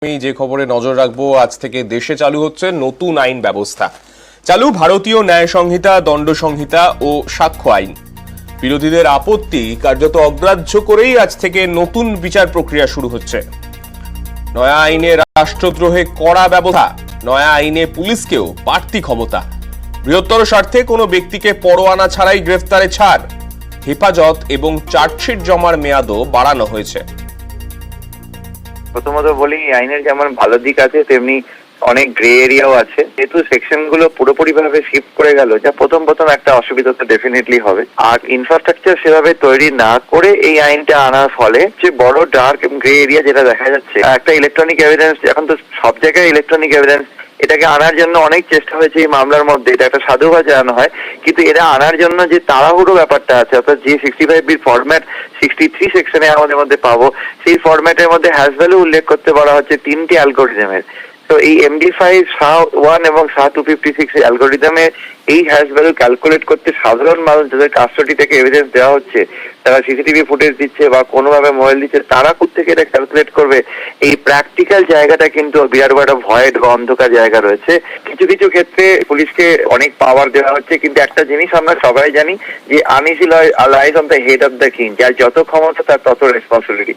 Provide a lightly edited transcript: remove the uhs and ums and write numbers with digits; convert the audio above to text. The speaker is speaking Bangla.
আমি যে খবরে নজর রাখবো, আজ থেকে দেশে চালু হচ্ছে নতুন আইন ব্যবস্থা। চালু ভারতীয় ন্যায় সংহিতা, দণ্ড সংহিতা ও সাক্ষ্য আইন। বিরোধীদের আপত্তি কার্যত অগ্রাহ্য করেই আজ থেকে নতুন বিচার প্রক্রিয়া শুরু হচ্ছে। নয়া আইনে রাষ্ট্রদ্রোহে কড়া ব্যবস্থা, নয়া আইনে পুলিশকেও বাড়তি ক্ষমতা, বৃহত্তর স্বার্থে কোনো ব্যক্তিকে পরোয়ানা ছাড়াই গ্রেফতারে ছাড়, হেফাজত এবং চার্জশিট জমার মেয়াদও বাড়ানো হয়েছে। প্রথমত বলি, আইনের যেমন ভালো দিক আছে তেমনি অনেক গ্রে এরিয়াও আছে। যেহেতু সেকশন গুলো পুরোপুরি ভাবে শিফট করে গেল, যা প্রথম একটা অসুবিধা তো ডেফিনেটলি হবে। আর ইনফ্রাস্ট্রাকচার সেভাবে তৈরি না করে এই আইনটা আনার ফলে যে বড় ডার্ক এবং গ্রে এরিয়া যেটা দেখা যাচ্ছে, একটা ইলেকট্রনিক এভিডেন্স, এখন তো সব জায়গায় ইলেকট্রনিক এভিডেন্স, এটাকে আনার জন্য অনেক চেষ্টা হয়েছে এই মামলার মধ্যে, এটা একটা সাধুবাদ জানানো হয়। কিন্তু এরা আনার জন্য যে তাড়াহুড়ো ব্যাপারটা আছে, অর্থাৎ যে 65B ফরম্যাট 63 সেকশনে আমাদের মধ্যে পাবো, সেই ফরম্যাটের মধ্যে হ্যাশ ভ্যালু উল্লেখ করতে বলা হচ্ছে 3টি অ্যালগোরিদমের। তো এই MD5 SHA-1 এবং SHA-256 অ্যালগোরিদমে এই হ্যাশ ভ্যালু ক্যালকুলেট করতে সাধারণ মানুষ যাদের কাস্টডি থেকে এভিডেন্স দেওয়া হচ্ছে, তারা সিসিটিভি ফুটেজ দিচ্ছে বা কোনোভাবে মোবাইল দিচ্ছে, তারা কোত্থেকে এটা ক্যালকুলেট করবে? এই প্র্যাকটিক্যাল জায়গাটা কিন্তু বিরাট বড় ভয়েড বা অন্ধকার জায়গা রয়েছে। কিছু কিছু ক্ষেত্রে পুলিশকে অনেক পাওয়ার দেওয়া হচ্ছে, কিন্তু একটা জিনিস আমরা সবাই জানি যে uneasy lies on the head of the king, যার যত ক্ষমতা তার তত রেসপন্সিবিলিটি।